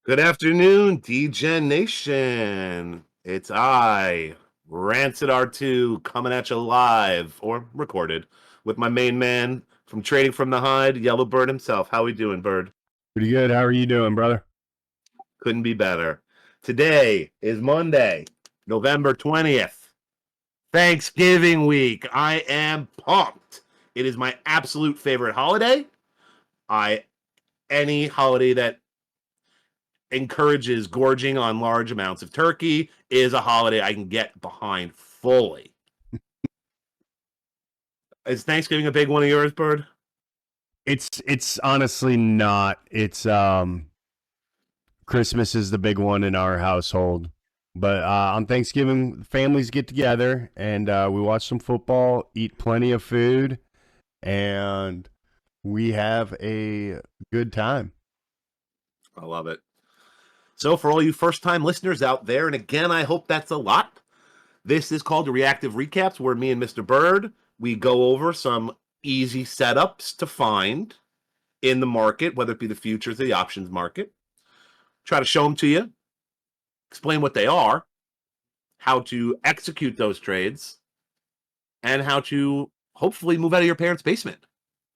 Good afternoon, DGen Nation. It's I, Rancid R2, coming at you live or recorded with my main man from Trading from the Hide, Yellow Bird himself. How we doing, Bird? Pretty good. How are you doing, brother? Couldn't be better. Today is Monday, November 20th, Thanksgiving week. I am pumped. It is my absolute favorite holiday. Any holiday that encourages gorging on large amounts of turkey is a holiday I can get behind fully. Is Thanksgiving a big one of yours, Bird? It's honestly not. It's Christmas is the big one in our household. But on Thanksgiving, families get together and we watch some football, eat plenty of food, and we have a good time. I love it. So, for all you first time listeners out there, and again, I hope that's a lot, this is called the Reactive Recaps, where me and Mr. Bird, we go over some easy setups to find in the market, whether it be the futures or the options market. Try to show them to you, explain what they are, how to execute those trades, and how to hopefully move out of your parents' basement.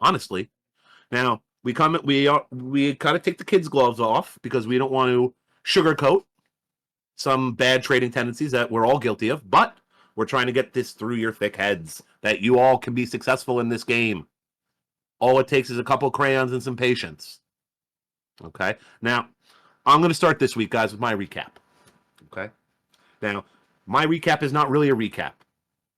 Honestly, now we kind of take the kids' gloves off because we don't want to sugarcoat some bad trading tendencies that we're all guilty of, but we're trying to get this through your thick heads that you all can be successful in this game. All it takes is a couple crayons and some patience. Okay. Now, I'm going to start this week, guys, with my recap. Okay. Now, my recap is not really a recap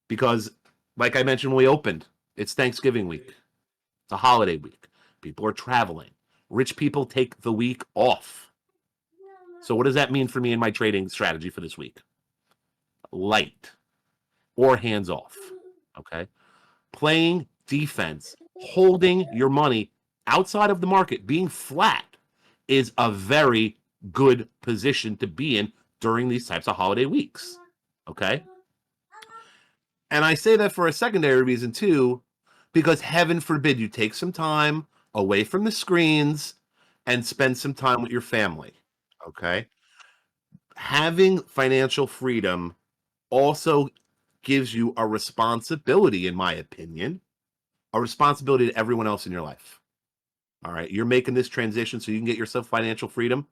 because, like I mentioned when we opened, it's Thanksgiving week. It's a holiday week. People are traveling. Rich people take the week off. So what does that mean for me in my trading strategy for this week? Light or hands off. Okay. Playing defense, holding your money outside of the market, being flat is a very good position to be in during these types of holiday weeks. Okay. And I say that for a secondary reason too, because heaven forbid you take some time away from the screens and spend some time with your family. Okay. Having financial freedom also gives you a responsibility, in my opinion, a responsibility to everyone else in your life. All right. You're making this transition so you can get yourself financial freedom.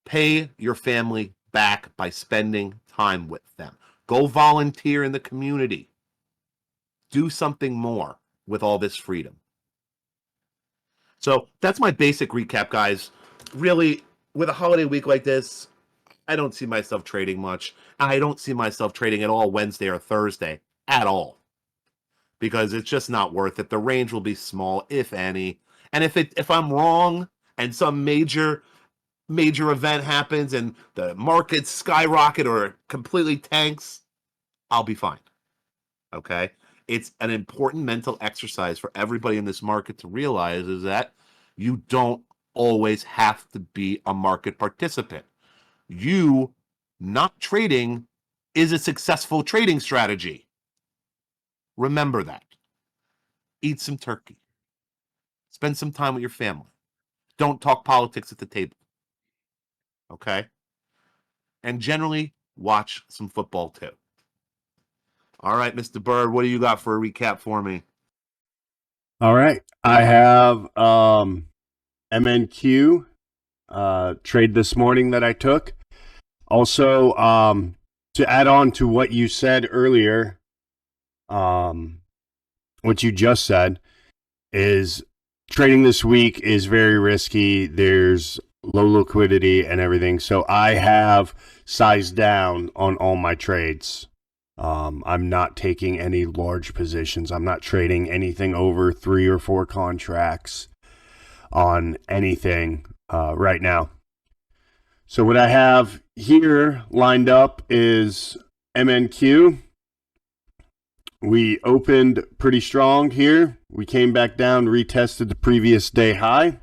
Pay your family back by spending time with them. Go volunteer in the community. Do something more with all this freedom. So that's my basic recap, guys. Really, with a holiday week like this, I don't see myself trading much. I don't see myself trading at all Wednesday or Thursday at all because it's just not worth it. The range will be small, if any. And if I'm wrong and some major event happens and the market skyrocket or completely tanks, I'll be fine. Okay? It's an important mental exercise for everybody in this market to realize is that you don't always have to be a market participant. You not trading is a successful trading strategy. Remember that. Eat some turkey. Spend some time with your family. Don't talk politics at the table. Okay? And generally, watch some football too. All right, Mr. Bird, what do you got for a recap for me? All right. I have MNQ trade this morning that I took. Also, to add on to what you said earlier, what you just said is trading this week is very risky. There's low liquidity and everything. So I have sized down on all my trades. I'm not taking any large positions. I'm not trading anything over 3 or 4 contracts on anything right now. So what I have here lined up is MNQ. We opened pretty strong here. We came back down, retested the previous day high.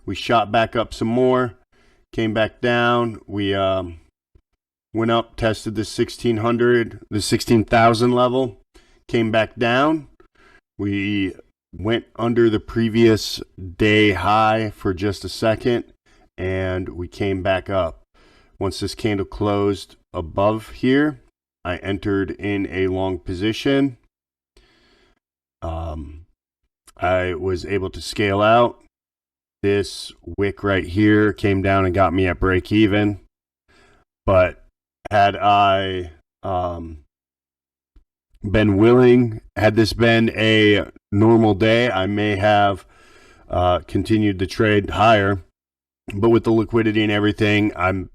We shot back up some more, came back down. We went up, tested the 1600, the 16,000 level, came back down. We went under the previous day high for just a second and we came back up. Once this candle closed above here, I entered in a long position. I was able to scale out. This wick right here came down and got me at break even. But had I been willing, had this been a normal day, I may have continued the trade higher. But with the liquidity and everything, I'm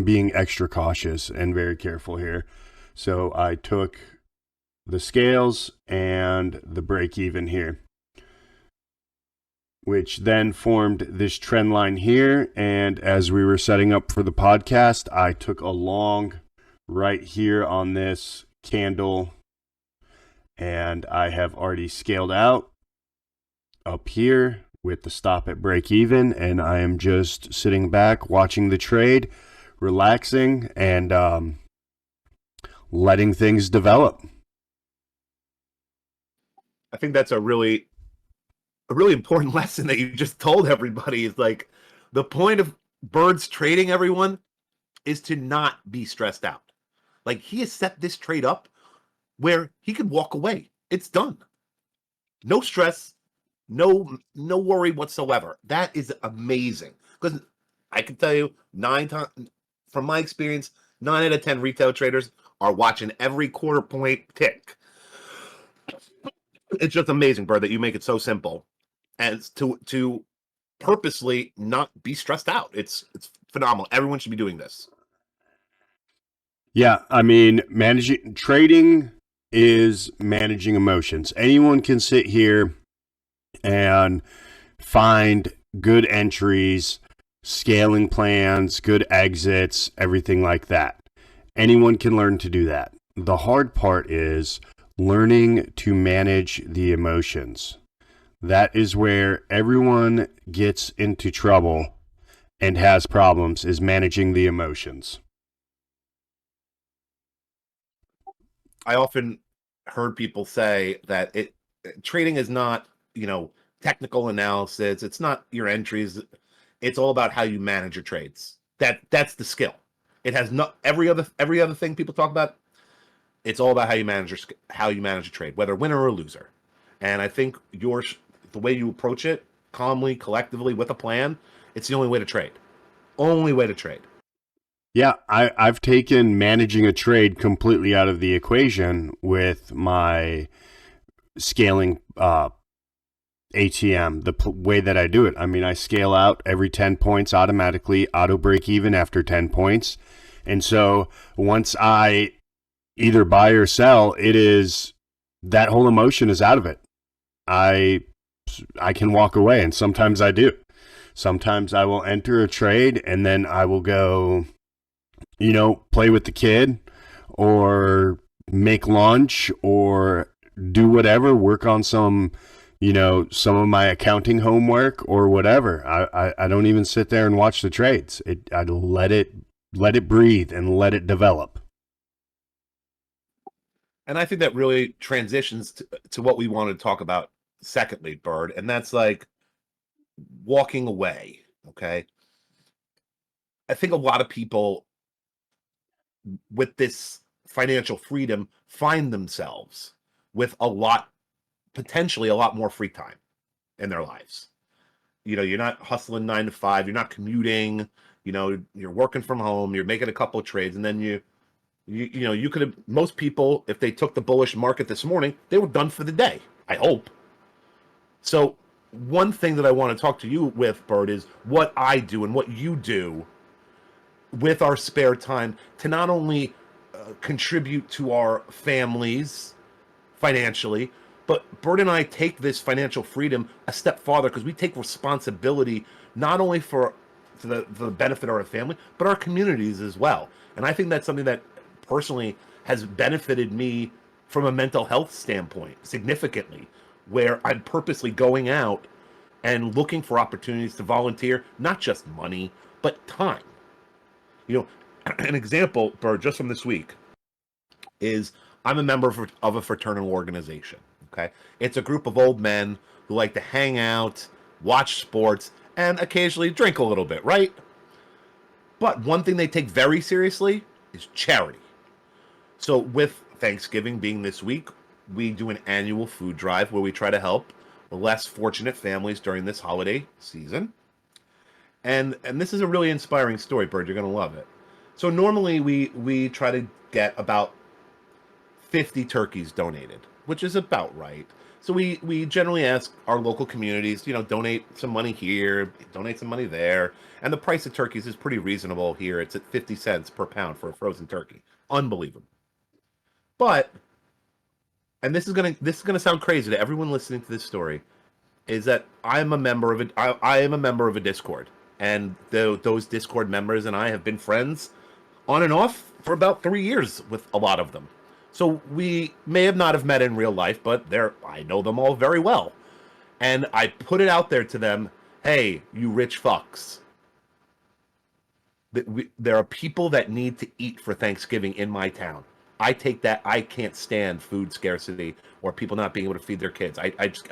being extra cautious and very careful here. So I took the scales and the break even here, which then formed this trend line here. And as we were setting up for the podcast, I took a long right here on this candle, and I have already scaled out up here with the stop at break even, and I am just sitting back watching the trade, relaxing, and letting things develop. I think that's a really important lesson that you just told everybody. Is like, the point of Bird's trading, everyone, is to not be stressed out. Like, he has set this trade up where he could walk away. It's done. No stress, no worry whatsoever. That is amazing. Because I can tell you, from my experience, 9 out of 10 retail traders are watching every quarter point tick. It's just amazing, Bird, that you make it so simple as to purposely not be stressed out. It's phenomenal. Everyone should be doing this. Yeah, I mean, trading is managing emotions. Anyone can sit here and find good entries, scaling plans, good exits, everything like that. Anyone can learn to do that. The hard part is learning to manage the emotions. That is where everyone gets into trouble and has problems, is managing the emotions. I often heard people say that trading is not, technical analysis. It's not your entries. It's all about how you manage your trades. That's the skill. It has not every other thing people talk about. It's all about how you manage a trade, whether winner or loser. And I think the way you approach it, calmly, collectively, with a plan, it's the only way to trade. Only way to trade. Yeah, I've taken managing a trade completely out of the equation with my scaling ATM, the way that I do it. I mean, I scale out every 10 points automatically, auto break even after 10 points. And so once I either buy or sell, that whole emotion is out of it. I can walk away, and sometimes I do. Sometimes I will enter a trade and then I will go, play with the kid or make lunch or do whatever, work on some of my accounting homework or whatever. I don't even sit there and watch the trades. I let it breathe and let it develop. And I think that really transitions to what we want to talk about secondly, Bird, and that's like walking away. Okay. I think a lot of people with this financial freedom find themselves with potentially a lot more free time in their lives. You're not hustling 9 to 5, you're not commuting, you're working from home, you're making a couple of trades, and then you could have, most people, if they took the bullish market this morning, they were done for the day, I hope. So one thing that I want to talk to you with, Bird, is what I do and what you do with our spare time to not only contribute to our families financially, but Bird and I take this financial freedom a step farther because we take responsibility not only for the benefit of our family, but our communities as well. And I think that's something that personally has benefited me from a mental health standpoint significantly, where I'm purposely going out and looking for opportunities to volunteer, not just money, but time. An example, Bird, just from this week, is I'm a member of a fraternal organization. Okay, it's a group of old men who like to hang out, watch sports, and occasionally drink a little bit, right? But one thing they take very seriously is charity. So, with Thanksgiving being this week, we do an annual food drive where we try to help less fortunate families during this holiday season. And this is a really inspiring story, Bird. You're going to love it. So normally we try to get about 50 turkeys donated, which is about right. So we generally ask our local communities, donate some money here, donate some money there, and the price of turkeys is pretty reasonable here. It's at 50 cents per pound for a frozen turkey. Unbelievable. But this is gonna sound crazy to everyone listening to this story, is that I am a member of a Discord, and those Discord members and I have been friends on and off for about 3 years with a lot of them. So we may have not have met in real life, but I know them all very well. And I put it out there to them, hey, you rich fucks. There are people that need to eat for Thanksgiving in my town. I can't stand food scarcity or people not being able to feed their kids. I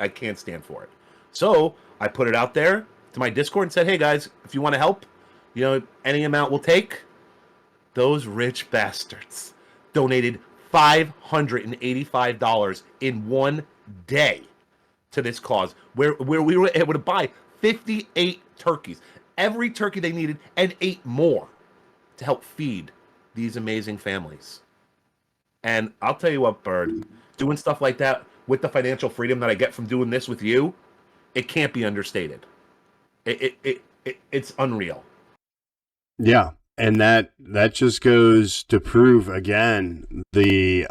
can't stand for it. So I put it out there to my Discord and said, hey guys, if you want to help, any amount we'll take. Those rich bastards donated $585 in one day to this cause, where we were able to buy 58 turkeys, every turkey they needed, and 8 more to help feed these amazing families. And I'll tell you what, Bird, doing stuff like that with the financial freedom that I get from doing this with you, it can't be understated. It's unreal. Yeah. And that just goes to prove again the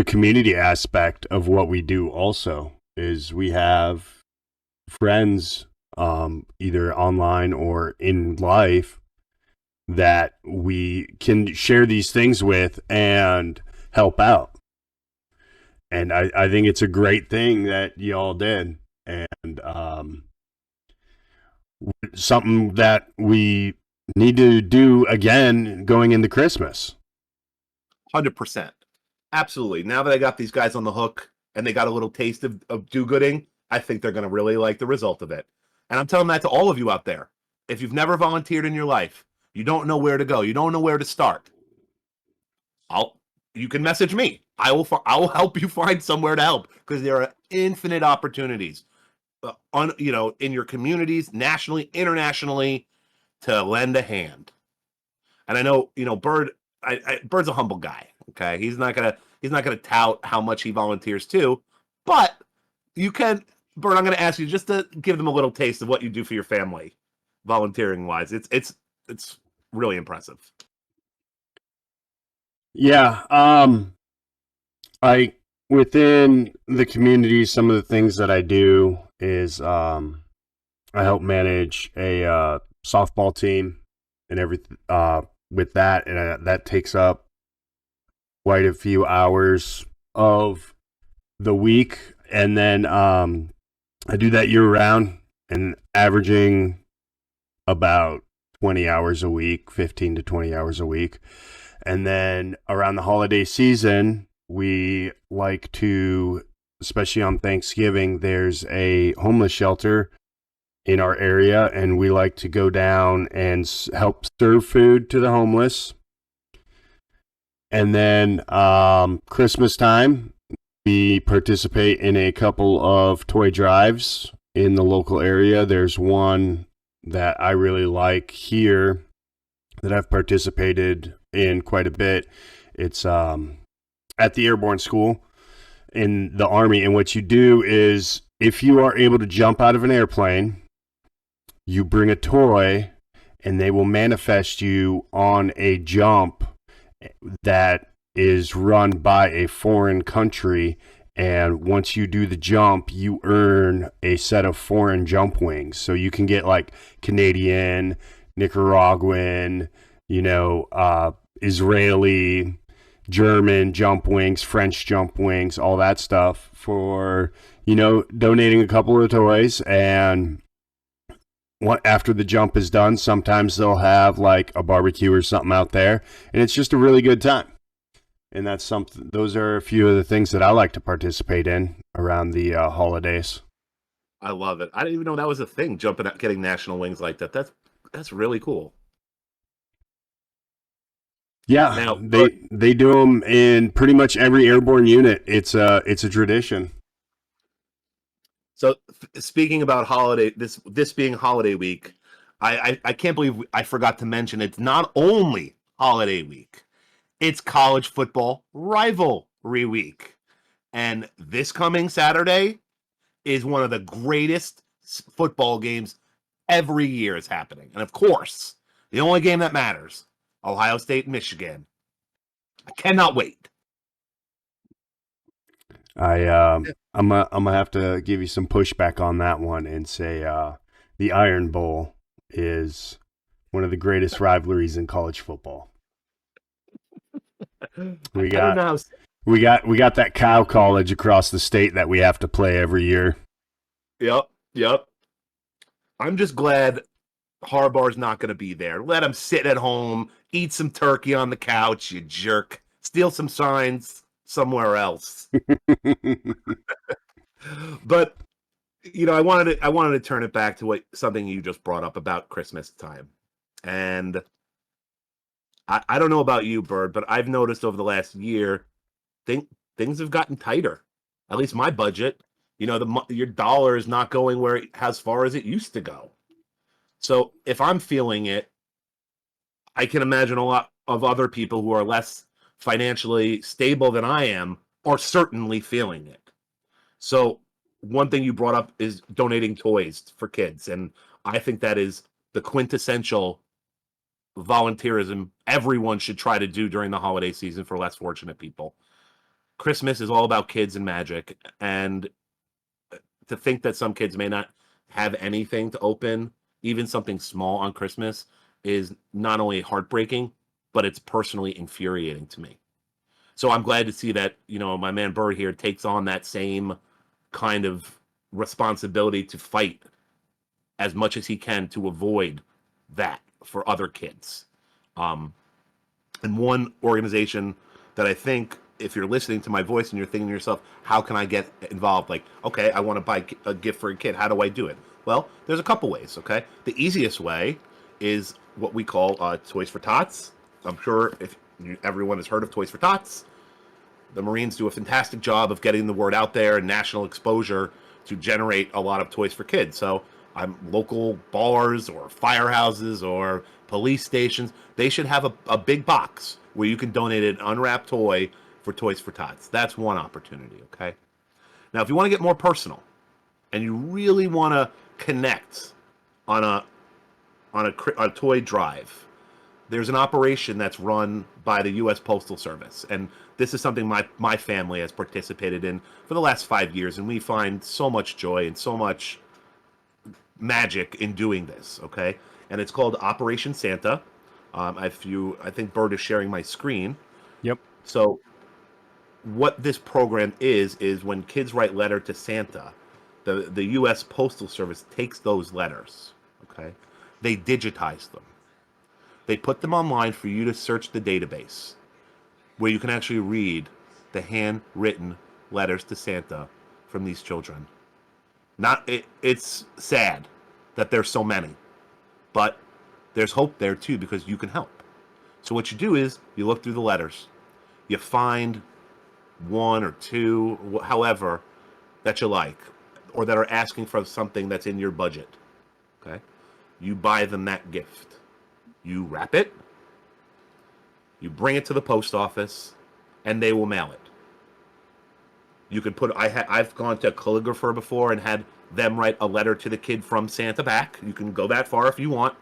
community aspect of what we do. Also, is we have friends, either online or in life, that we can share these things with and help out. And I think it's a great thing that y'all did, and something that we need to do again going into Christmas. 100%. Absolutely. Now that I got these guys on the hook and they got a little taste of do-gooding, I think they're going to really like the result of it. And I'm telling that to all of you out there. If you've never volunteered in your life, you don't know where to go, you don't know where to start, you can message me. I will help you find somewhere to help, because there are infinite opportunities in your communities, nationally, internationally, to lend a hand. And I know, Bird's a humble guy. Okay, he's not gonna tout how much he volunteers too, but you can, Bird. I'm gonna ask you just to give them a little taste of what you do for your family, volunteering wise. It's really impressive. Yeah. Within the community, some of the things that I do is I help manage a softball team and everything with that, and that takes up quite a few hours of the week. And then I do that year round, and averaging about 20 hours a week, 15 to 20 hours a week. And then around the holiday season, we like to, especially on Thanksgiving, there's a homeless shelter in our area, and we like to go down and help serve food to the homeless. And then Christmas time, we participate in a couple of toy drives in the local area. There's one that I really like here that I've participated in quite a bit. It's at the Airborne School in the Army. And what you do is, if you are able to jump out of an airplane, you bring a toy and they will manifest you on a jump that is run by a foreign country. And once you do the jump, you earn a set of foreign jump wings. So you can get like Canadian, Nicaraguan, Israeli, German jump wings, French jump wings, all that stuff for, donating a couple of toys. And after the jump is done, sometimes they'll have like a barbecue or something out there, and it's just a really good time. And that's those are a few of the things that I like to participate in around the holidays. I love it. I didn't even know that was a thing, jumping out, getting national wings like that. That's really cool. Yeah, Now, they do them in pretty much every airborne unit. It's a tradition. so speaking about holiday, this being holiday week, I can't believe I forgot to mention it's not only holiday week, it's college football rivalry week, and this coming Saturday is one of the greatest football games every year is happening, and of course, the only game that matters, Ohio State, Michigan. I cannot wait. I'm gonna have to give you some pushback on that one and say the Iron Bowl is one of the greatest rivalries in college football. We I don't know got how. we got that cow college across the state that we have to play every year. Yep, yep. I'm just glad Harbaugh's not going to be there. Let him sit at home, eat some turkey on the couch, you jerk. Steal some signs somewhere else. But I wanted to turn it back to something you just brought up about Christmas time, and I don't know about you, Bird, but I've noticed over the last year, think things have gotten tighter. At least my budget. Your dollar is not going as far as it used to go. So if I'm feeling it, I can imagine a lot of other people who are less financially stable than I am are certainly feeling it. So one thing you brought up is donating toys for kids, and I think that is the quintessential volunteerism everyone should try to do during the holiday season for less fortunate people. Christmas is all about kids and magic, and to think that some kids may not have anything to open, even something small on Christmas, is not only heartbreaking, but it's personally infuriating to me. So I'm glad to see that, my man Bird here takes on that same kind of responsibility to fight as much as he can to avoid that for other kids. Um, and one organization that I think, if you're listening to my voice and you're thinking to yourself, how can I get involved? Like, okay, I want to buy a gift for a kid. How do I do it? Well, there's a couple ways, okay? The easiest way is what we call Toys for Tots. I'm sure if everyone has heard of Toys for Tots. The Marines do a fantastic job of getting the word out there and national exposure to generate a lot of toys for kids. So I'm local bars or firehouses or police stations. They should have a big box where you can donate an unwrapped toy for Toys for Tots. That's one opportunity, okay? Now, if you want to get more personal and you really want to connect on a toy drive, there's an operation that's run by the U.S. Postal Service, and this is something my family has participated in for the last 5 years, and we find so much joy and so much magic in doing this. Okay, and it's called Operation Santa. I think Bird is sharing my screen. Yep. So, what this program is when kids write letter to Santa, the U.S. Postal Service takes those letters. Okay, they digitize them. They put them online for you to search the database, where you can actually read the handwritten letters to Santa from these children. It's sad that there's so many, but there's hope there too because you can help. So what you do is you look through the letters, you find one or two, however, that you like, or that are asking for something that's in your budget. Okay, you buy them that gift. You wrap it, you bring it to the post office, and they will mail it. You can put. I've gone to a calligrapher before and had them write a letter to the kid from Santa back. You can go that far if you want,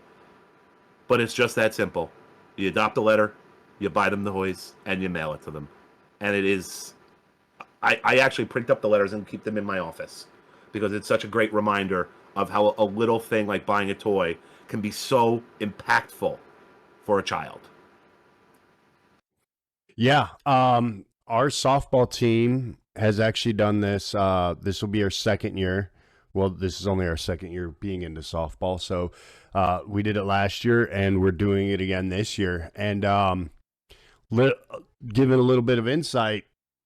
but it's just that simple. You adopt a letter, you buy them the toys, and you mail it to them. And it is. I actually print up the letters and keep them in my office because it's such a great reminder of how a little thing like buying a toy can be so impactful for a child. Yeah. Our softball team has actually done this. This will be our second year. Well, this is only our second year being into softball. So we did it last year and we're doing it again this year. And giving a little bit of insight,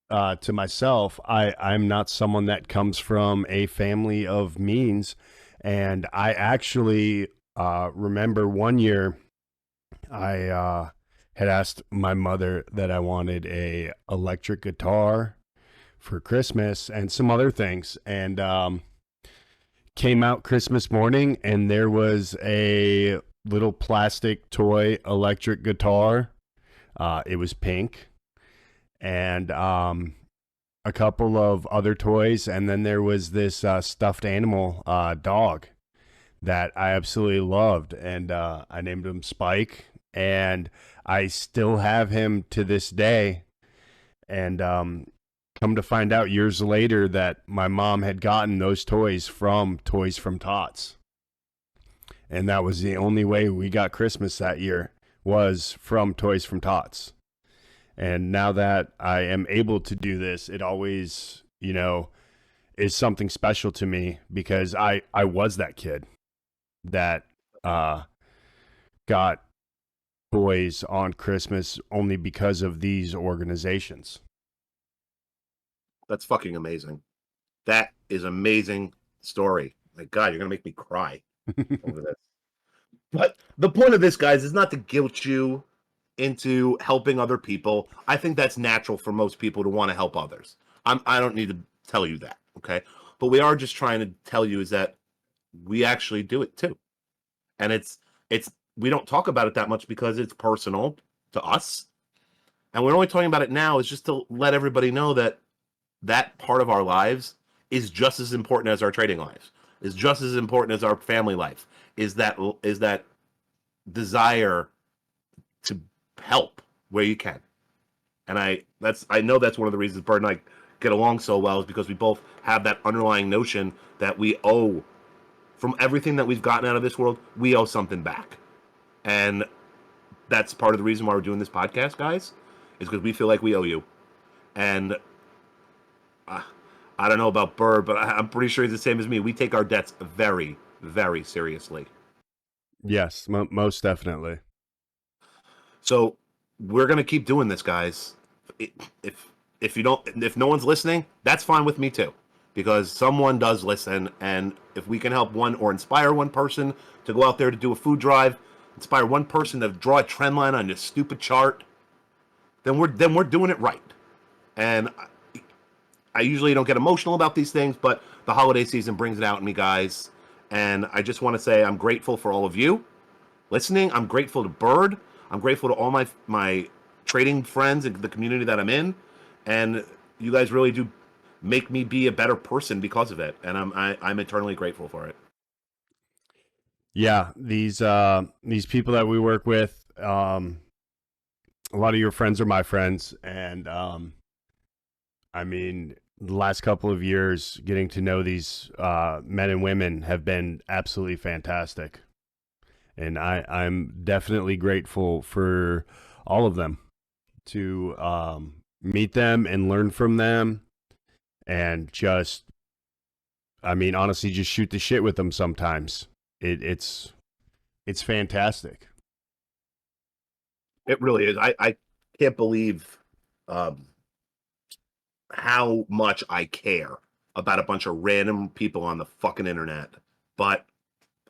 to myself, I'm not someone that comes from a family of means, and I actually remember one year I had asked my mother that I wanted a electric guitar for Christmas and some other things, and came out Christmas morning, and there was a little plastic toy electric guitar. It was pink, and a couple of other toys, and then there was this stuffed animal dog that I absolutely loved, and I named him Spike, and I still have him to this day. And come to find out years later that my mom had gotten those toys from Toys from Tots, and that was the only way we got Christmas that year, was from Toys from Tots. And now that I am able to do this, it always, is something special to me, because I was that kid that got toys on Christmas only because of these organizations. That's fucking amazing. That is amazing story. My God, you're gonna make me cry over this. But the point of this, guys, is not to guilt you into helping other people. I think that's natural for most people to want to help others. I don't need to tell you that, okay? But we are just trying to tell you is that we actually do it too. And it's we don't talk about it that much because it's personal to us. And we're only talking about it now is just to let everybody know that that part of our lives is just as important as our trading lives, is just as important as our family life, is that desire to help where you can. And I know that's one of the reasons Bird and I get along so well, is because we both have that underlying notion that we owe, from everything that we've gotten out of this world, we owe something back. And that's part of the reason why we're doing this podcast, guys, is because we feel like we owe you. And I don't know about Bird, but I'm pretty sure he's the same as me. We take our debts very, very seriously. Yes, most definitely. So we're gonna keep doing this, guys. If no one's listening, that's fine with me too, because someone does listen, and if we can help one or inspire one person to go out there to do a food drive, inspire one person to draw a trend line on this stupid chart, then we're doing it right. And I usually don't get emotional about these things, but the holiday season brings it out in me, guys. And I just want to say I'm grateful for all of you listening. I'm grateful to Bird. I'm grateful to all my trading friends and the community that I'm in. And you guys really do make me be a better person because of it. And I'm eternally grateful for it. Yeah, these people that we work with, a lot of your friends are my friends, and I mean, the last couple of years, getting to know these men and women have been absolutely fantastic, and I'm definitely grateful for all of them, to meet them and learn from them, and just, I mean, honestly, just shoot the shit with them sometimes. It's fantastic. It really is. I can't believe how much I care about a bunch of random people on the fucking internet. But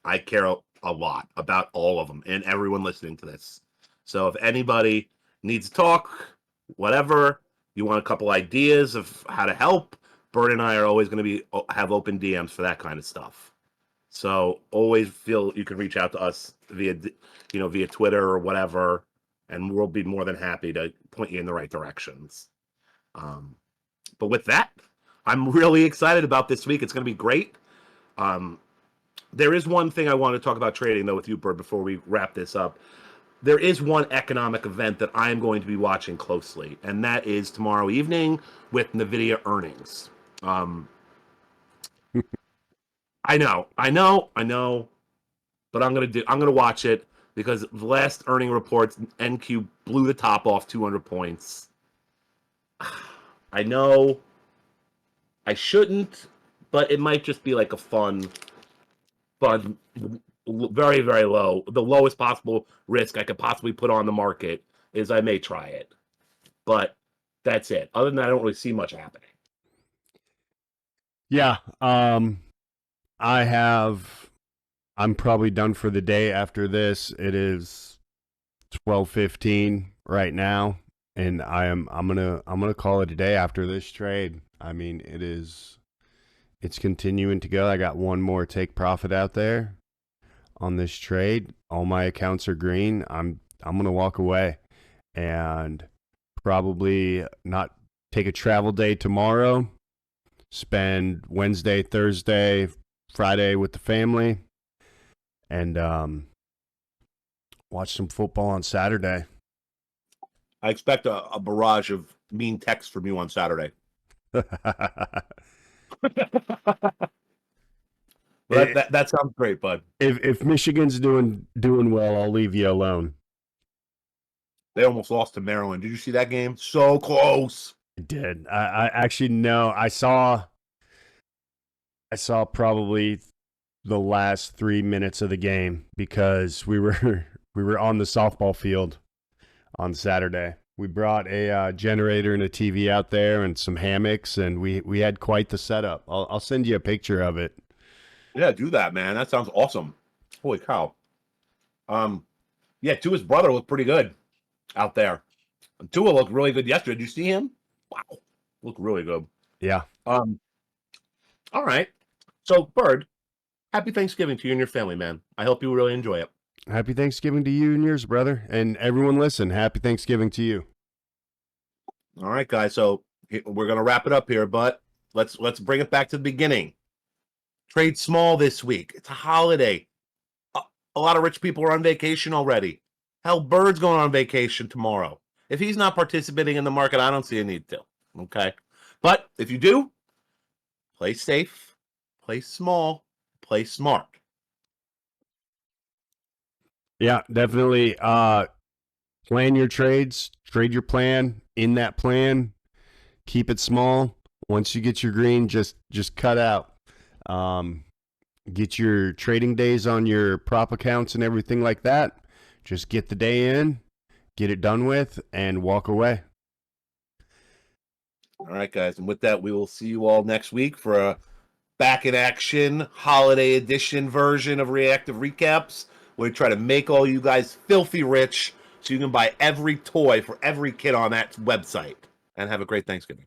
I care a lot about all of them and everyone listening to this. So if anybody needs to talk, whatever, you want a couple ideas of how to help, Bird and I are always going to have open DMs for that kind of stuff. So always feel you can reach out to us via Twitter or whatever, and we'll be more than happy to point you in the right directions. But with that, I'm really excited about this week. It's going to be great. There is one thing I want to talk about trading, though, with you, Bird, before we wrap this up. There is one economic event that I'm going to be watching closely, and that is tomorrow evening with NVIDIA earnings. I know, but I'm gonna watch it because the last earning reports, NQ blew the top off 200 points. I know I shouldn't, but it might just be like a fun, very, very low, the lowest possible risk I could possibly put on the market is I may try it. But That's it. Other than that, I don't really see much happening. Yeah. I'm probably done for the day after this. It is 12:15 right now, and I'm gonna call it a day after this trade. I mean, it's continuing to go. I got one more take profit out there on this trade. All my accounts are green. I'm gonna walk away and probably not take a travel day tomorrow. Spend Wednesday, Thursday, Friday with the family, and watch some football on Saturday. I expect a barrage of mean texts from you on Saturday. But that sounds great, bud. If Michigan's doing well, I'll leave you alone. They almost lost to Maryland. Did you see that game? So close. I did. I actually no. I saw probably the last 3 minutes of the game because we were on the softball field on Saturday. We brought a generator and a TV out there and some hammocks, and we had quite the setup. I'll send you a picture of it. Yeah, do that, man. That sounds awesome. Holy cow. Yeah, Tua's brother looked pretty good out there. Tua looked really good yesterday. Did you see him? Wow. Looked really good. Yeah. All right. So, Bird, happy Thanksgiving to you and your family, man. I hope you really enjoy it. Happy Thanksgiving to you and yours, brother. And everyone listen, happy Thanksgiving to you. All right, guys. So we're gonna wrap it up here, but let's bring it back to the beginning. Trade small this week. It's a holiday. A lot of rich people are on vacation already. Hell, Bird's going on vacation tomorrow. If he's not participating in the market, I don't see a need to. Okay. But if you do, play safe, play small, play smart. Yeah, definitely. Plan your trades, trade your plan. In that plan, keep it small. Once you get your green, just cut out. Get your trading days on your prop accounts and everything like that. Just get the day in, get it done with, and walk away. All right, guys. And with that, we will see you all next week for a back in action holiday edition version of Reactive Recaps. We try to make all you guys filthy rich so you can buy every toy for every kid on that website. And have a great Thanksgiving.